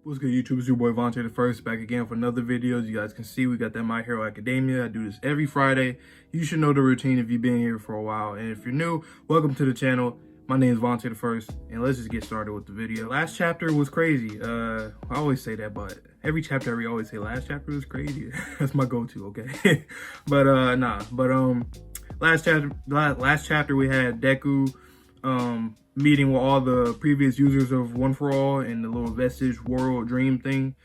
What's good, YouTube? It's your boy Vontae the First, back again for another video. As you guys can see, we got that My Hero Academia. I do this every Friday. You should know the routine if you've been here for a while. And if you're new, welcome to the channel. My name is Vontae the First, and let's just get started with the video. Last chapter was crazy. I always say that, but every chapter I always say last chapter was crazy. That's my go-to, okay? Last chapter we had Deku meeting with all the previous users of One For All in the little Vestige World Dream thing.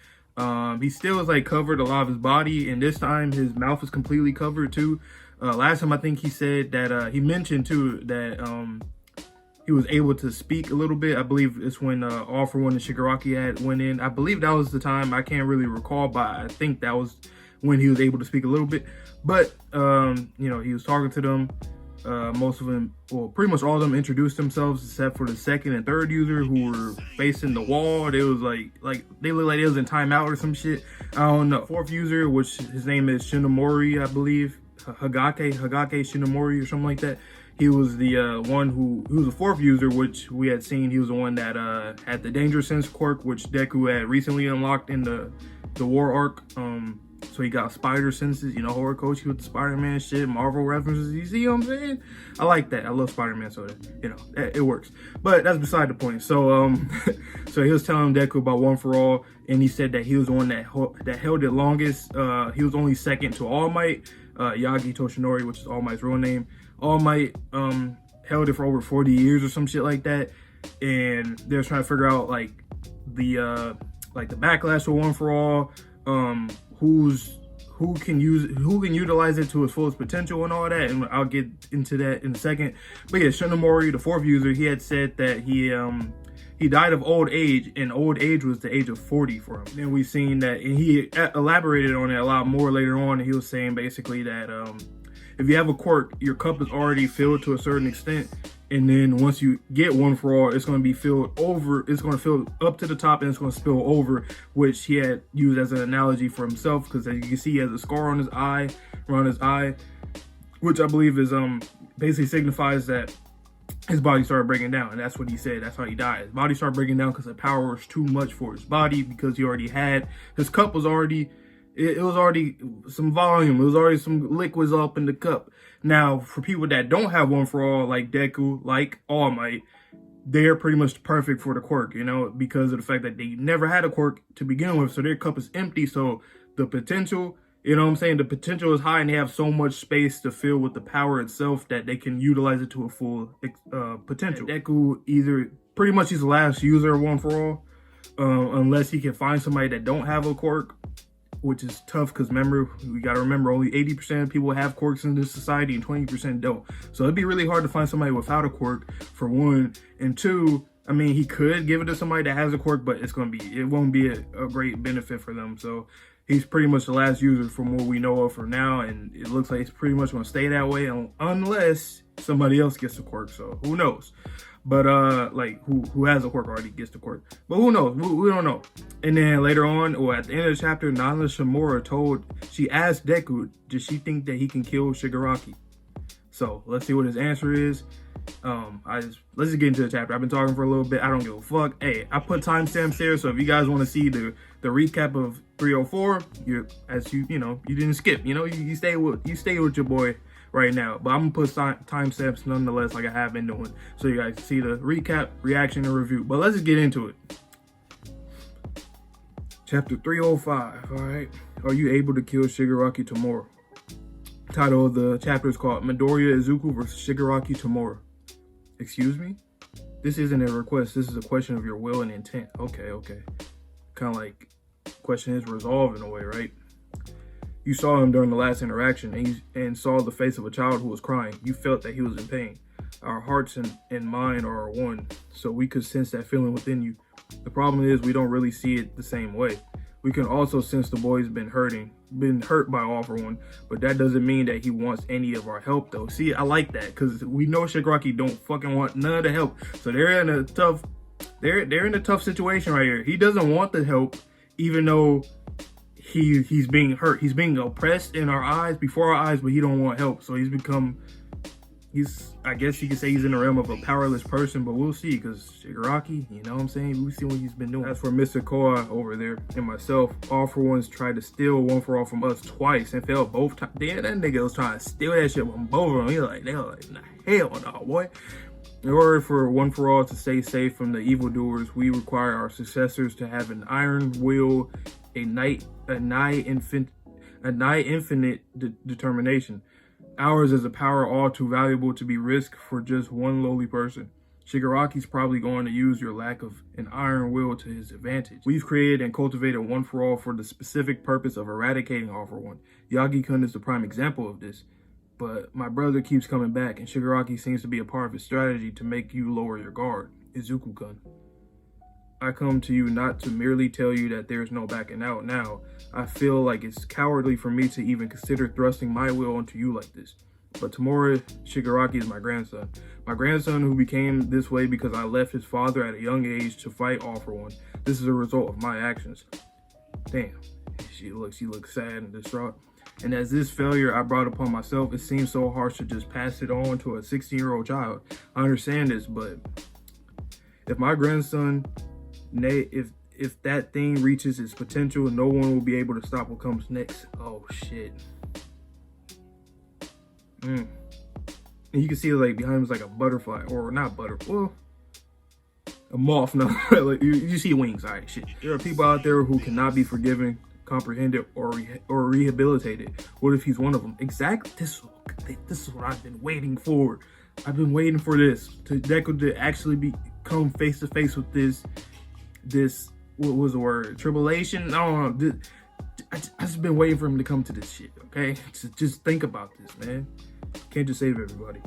He still is like covered a lot of his body, and this time his mouth is completely covered too. Last time I think he said that he mentioned too that he was able to speak a little bit. I believe it's when All For One and Shigaraki had went in. I believe that was the time. I can't really recall, but I think that was when he was able to speak a little bit. But you know, he was talking to them. Most of them, well, pretty much all of them introduced themselves except for the second and third user who were facing the wall. They was like they looked like they was in timeout or some shit. I don't know. Fourth user, which his name is Shinomori, I believe, Hagake Shinomori or something like that. He was the one who was the fourth user, which we had seen. He was the one that had the Danger Sense quirk, which Deku had recently unlocked in the War arc. So he got spider senses, you know, horror coach with the Spider-Man shit, Marvel references. You see what I'm saying? I like that. I love Spider-Man, so that, you know, it works. But that's beside the point. So so he was telling Deku about One For All, and he said that he was the one that held it longest. He was only second to All Might, Yagi Toshinori, which is All Might's real name. All Might held it for over 40 years or some shit like that, and they're trying to figure out like the backlash for One For All. Who can utilize it to its fullest potential and all that, and I'll get into that in a second. But yeah, Shinomori, the fourth user, he had said that he died of old age, and old age was the age of 40 for him. Then we've seen that, and he elaborated on it a lot more later on. And he was saying basically that if you have a quirk, your cup is already filled to a certain extent, and then once you get One For All, it's going to be filled over. It's going to fill up to the top, and it's going to spill over, which he had used as an analogy for himself, because as you can see, he has a scar on his eye, around his eye, which I believe is basically signifies that his body started breaking down, and that's what he said. That's how he died. His body started breaking down because the power was too much for his body, because he already had, his cup was already, it was already some volume. It was already some liquids up in the cup. Now, for people that don't have One For All, like Deku, like All Might, they're pretty much perfect for the quirk, you know, because of the fact that they never had a quirk to begin with. So their cup is empty. So the potential, you know what I'm saying? The potential is high, and they have so much space to fill with the power itself that they can utilize it to a full potential. Deku pretty much he's the last user of One For All, unless he can find somebody that don't have a quirk, which is tough, because remember, we got to remember, only 80% of people have quirks in this society and 20% don't. So it'd be really hard to find somebody without a quirk, for one. And two, I mean, he could give it to somebody that has a quirk, but it won't be a great benefit for them. So he's pretty much the last user from what we know of for now, and it looks like it's pretty much going to stay that way unless somebody else gets a quirk. So who knows? But like who has a quirk already gets the quirk, but who knows? We don't know. And then later on, or at the end of the chapter, Nana Shimura she asked Deku, does she think that he can kill Shigaraki? So let's see what his answer is. Let's just get into the chapter. I've been talking for a little bit. I don't give a fuck. Hey, I put timestamps there, so if you guys want to see the recap of 304, you didn't skip. You know, you stay with your boy right now, but I'm gonna put timestamps nonetheless, like I have been doing, so you guys see the recap, reaction, and review. But let's just get into it. Chapter 305. All right, are you able to kill Shigaraki Tomura? Title of the chapter is called Midoriya Izuku versus Shigaraki Tomura. Excuse me? This isn't a request. This is a question of your will and intent. Okay. Kind of like question is resolved in a way, right? You saw him during the last interaction, and saw the face of a child who was crying. You felt that he was in pain. Our hearts and mind are one, so we could sense that feeling within you. The problem is we don't really see it the same way. We can also sense the boy's been hurt by All For One, but that doesn't mean that he wants any of our help, though. See, I like that, because we know Shigaraki don't fucking want none of the help. So they're in a tough situation right here. He doesn't want the help, even though he's being hurt. He's being oppressed in our eyes, before our eyes, but he don't want help. So he's become I guess you could say he's in the realm of a powerless person, but we'll see, because Shigaraki, you know what I'm saying? We'll see what he's been doing. As for Mr. Koa over there and myself, All For One's tried to steal One For All from us twice and failed both times. Damn, that nigga was trying to steal that shit from both of them. They were like, nah, hell no, boy. In order for One For All to stay safe from the evildoers, we require our successors to have an iron will, a nigh infinite determination. Ours is a power all too valuable to be risked for just one lowly person. Shigaraki's probably going to use your lack of an iron will to his advantage. We've created and cultivated One For All for the specific purpose of eradicating All For One. Yagi-kun is the prime example of this. But my brother keeps coming back, and Shigaraki seems to be a part of his strategy to make you lower your guard. Izuku-kun. I come to you not to merely tell you that there's no backing out now. I feel like it's cowardly for me to even consider thrusting my will onto you like this. But Tamura Shigaraki is my grandson. My grandson who became this way because I left his father at a young age to fight All For One. This is a result of my actions. Damn. She looks sad and distraught. And as this failure I brought upon myself, it seems so harsh to just pass it on to a 16-year-old child. I understand this, but if my grandson, if that thing reaches its potential, no one will be able to stop what comes next. Oh shit. And you can see like behind him is like a butterfly, or not butterfly, well, a moth. No, like, you see wings. All right, shit. There are people out there who cannot be forgiven, comprehended, or rehabilitated. What if he's one of them? Exactly. This is what I've been waiting for. I've been waiting for this to Deku to actually come face to face with this what was the word? Tribulation? I don't know. I just been waiting for him to come to this shit. Okay, just think about this, man. Can't just save everybody.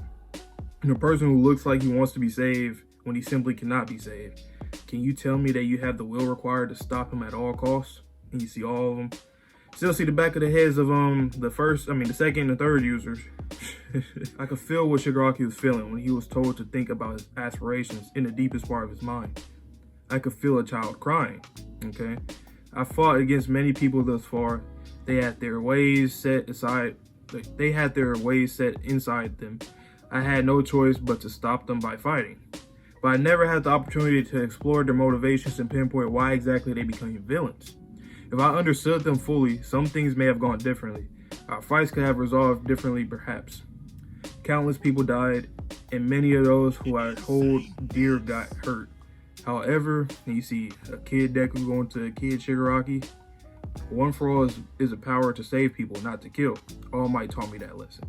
And a person who looks like he wants to be saved when he simply cannot be saved. Can you tell me that you have the will required to stop him at all costs? And you see all of them. Still see the back of the heads of the second and third users. I could feel what Shigaraki was feeling when he was told to think about his aspirations in the deepest part of his mind. I could feel a child crying, okay? I fought against many people thus far. They had their ways set inside them. I had no choice but to stop them by fighting. But I never had the opportunity to explore their motivations and pinpoint why exactly they became villains. If I understood them fully, some things may have gone differently. Our fights could have resolved differently, perhaps. Countless people died, and many of those who I hold dear got hurt. However, you see a kid Deku going to a kid Shigaraki. One For All is a power to save people, not to kill. All Might taught me that lesson.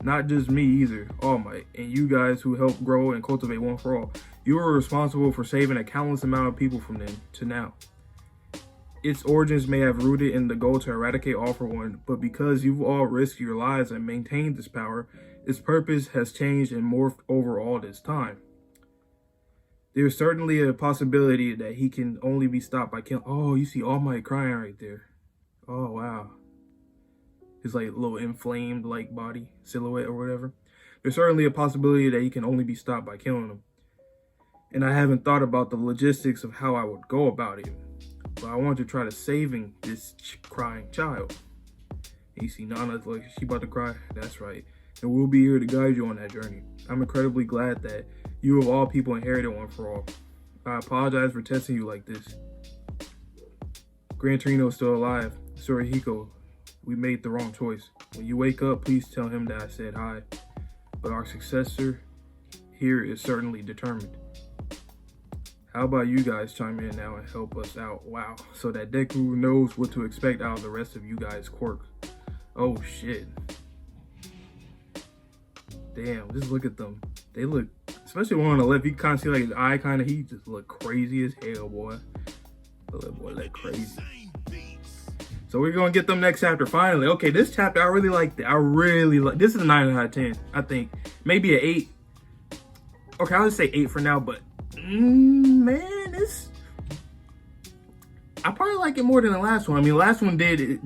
Not just me either, All Might, and you guys who helped grow and cultivate One For All. You were responsible for saving a countless amount of people from then to now. Its origins may have rooted in the goal to eradicate All For One, but because you've all risked your lives and maintained this power, its purpose has changed and morphed over all this time. There's certainly a possibility that he can only be stopped by killing. Oh, you see All Might crying right there. Oh, wow. His like little inflamed like body silhouette or whatever. There's certainly a possibility that he can only be stopped by killing him. And I haven't thought about the logistics of how I would go about it. But I want to try to saving this crying child. And you see Nana's like, she about to cry? That's right. And we'll be here to guide you on that journey. I'm incredibly glad that you of all people inherited One For All. I apologize for testing you like this. Gran Torino is still alive. Surihiko, we made the wrong choice. When you wake up, please tell him that I said hi. But our successor here is certainly determined. How about you guys chime in now and help us out? Wow. So that Deku knows what to expect out of the rest of you guys' quirks. Oh shit. Damn, just look at them. They look, especially one on the left, you can kind of see like his eye kind of, he just look crazy as hell, boy. The little boy look crazy. So we're going to get them next chapter finally. Okay, this chapter, I really liked it. This is a 9 out of 10, I think. Maybe an 8. Okay, I'll just say 8 for now, but man, I probably like it more than the last one. I mean, the last one did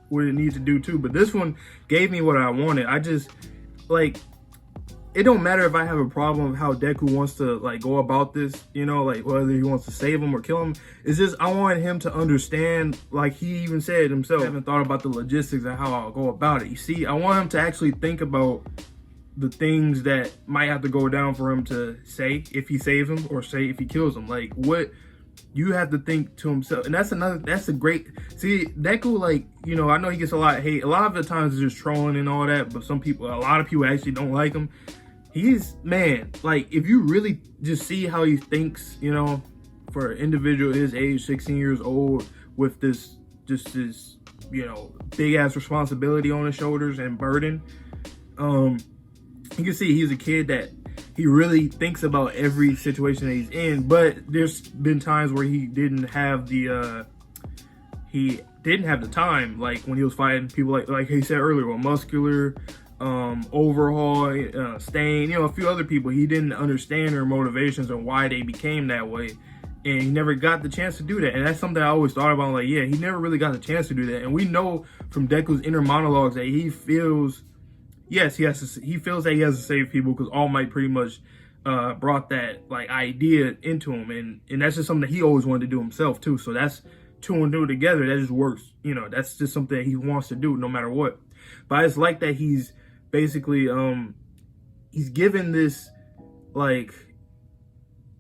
what it needs to do too, but this one gave me what I wanted. I just, like, it don't matter if I have a problem with how Deku wants to like go about this, you know, like whether he wants to save him or kill him. It's just I want him to understand, like he even said himself, I haven't thought about the logistics of how I'll go about it. You see, I want him to actually think about the things that might have to go down for him to say if he saves him or say if he kills him. Like, what you have to think to himself. And that's a great, see, Deku, like, you know, I know he gets a lot of hate. A lot of the times it's just trolling and all that, but a lot of people actually don't like him. He's, man, like, if you really just see how he thinks, you know, for an individual his age, 16 years old, with this, you know, big ass responsibility on his shoulders and burden, you can see he's a kid that he really thinks about every situation that he's in. But there's been times where he didn't have the time, like when he was fighting people like he said earlier, with Muscular, Overhaul, Stain, you know, a few other people. He didn't understand their motivations and why they became that way, and he never got the chance to do that. And that's something I always thought about, like, yeah, he never really got the chance to do that. And we know from Deku's inner monologues that he feels, yes, he feels that he has to save people because All Might pretty much brought that, like, idea into him, and that's just something that he always wanted to do himself too. So that's two and two together. That just works, you know. That's just something that he wants to do no matter what. But I just like that he's basically he's given this, like,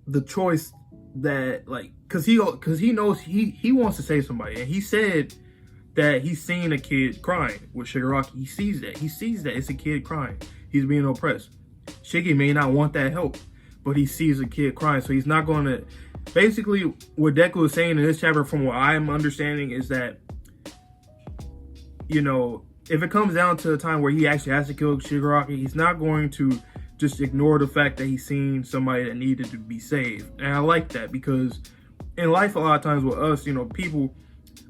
the choice that, like, because he knows he wants to save somebody, and he said that he's seen a kid crying with Shigaraki. He sees that it's a kid crying. He's being oppressed. Shiggy may not want that help, but he sees a kid crying, so he's not going to. Basically, what Deku is saying in this chapter, from what I'm understanding, is that, you know, if it comes down to a time where he actually has to kill Shigaraki, he's not going to just ignore the fact that he's seen somebody that needed to be saved. And I like that, because in life, a lot of times with us, you know, people,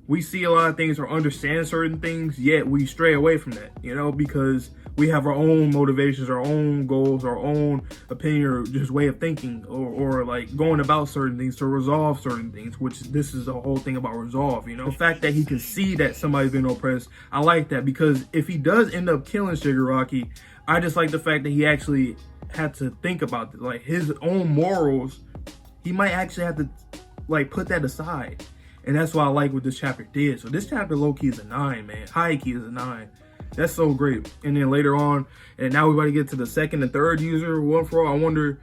we see a lot of things or understand certain things, yet we stray away from that, you know, because we have our own motivations, our own goals, our own opinion, or just way of thinking, or like going about certain things to resolve certain things, which this is the whole thing about resolve, you know. The fact that he can see that somebody's been oppressed, I like that, because if he does end up killing Shigaraki, I just like the fact that he actually had to think about it, like his own morals. He might actually have to, like, put that aside. And that's what I like what this chapter did. So this chapter low-key is a 9, man. High-key is a 9. That's so great. And then later on, and now we're about to get to the second and third user, One For All. I wonder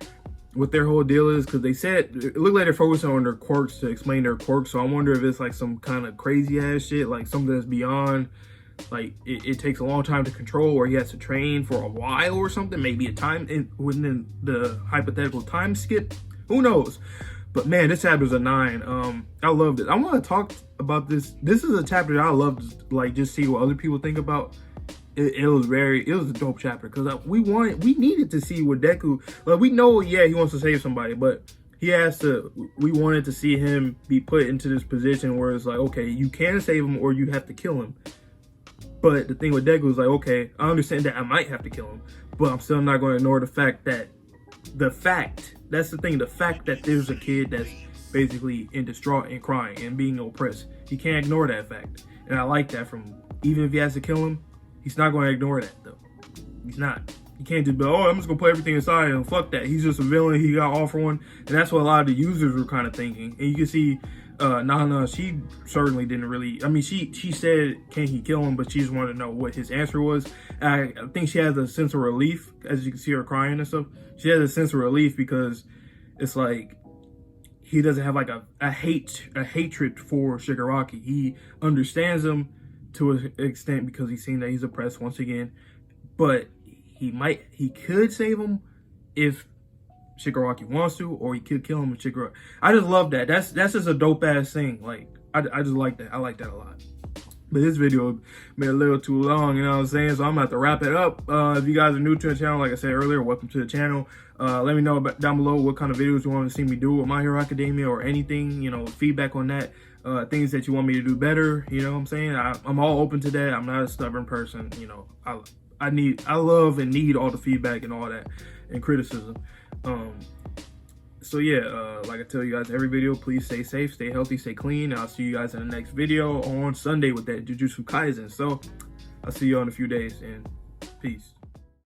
what their whole deal is, because they said, it looked like they're focusing on their quirks to explain their quirks. So I wonder if it's like some kind of crazy-ass shit, like something that's beyond, like, it takes a long time to control, or he has to train for a while or something. Maybe a time, within the hypothetical time skip. Who knows? But man, this chapter is a 9. I loved it. I want to talk about this. This is a chapter that I love to, like, just see what other people think about. It was a dope chapter, because we needed to see what Deku, like, we know, yeah, he wants to save somebody, but we wanted to see him be put into this position where it's like, okay, you can save him or you have to kill him. But the thing with Deku is like, okay, I understand that I might have to kill him, but I'm still not going to ignore the fact that that's the thing, the fact that there's a kid that's basically in distraught and crying and being oppressed. He can't ignore that fact. And I like that from, even if he has to kill him, he's not going to ignore that, though. He's not. He can't just be, oh, I'm just going to put everything aside and fuck that. He's just a villain. He got all for one. And that's what a lot of the users were kind of thinking. And you can see Nana, she certainly didn't really, I mean, she said, can he kill him? But she just wanted to know what his answer was. I think she has a sense of relief, as you can see her crying and stuff. She has a sense of relief, because it's like, he doesn't have like a hatred for Shigaraki. He understands him to an extent, because he's seen that he's oppressed once again. But he could save him if Shigaraki wants to, or he could kill him with Shigaraki. I just love that. That's just a dope ass thing. Like, I just like that. I like that a lot. But this video made a little too long, you know what I'm saying? So I'm gonna have to wrap it up. If you guys are new to the channel, like I said earlier, welcome to the channel. Let me know down below what kind of videos you want to see me do with My Hero Academia, or anything, you know, feedback on that. Things that you want me to do better, you know what I'm saying? I'm all open to that. I'm not a stubborn person, you know. I love and need all the feedback and all that, and criticism. So yeah, like I tell you guys every video, please stay safe, stay healthy, stay clean. I'll see you guys in the next video on Sunday with that Jujutsu Kaisen. So I'll see you in a few days, and peace.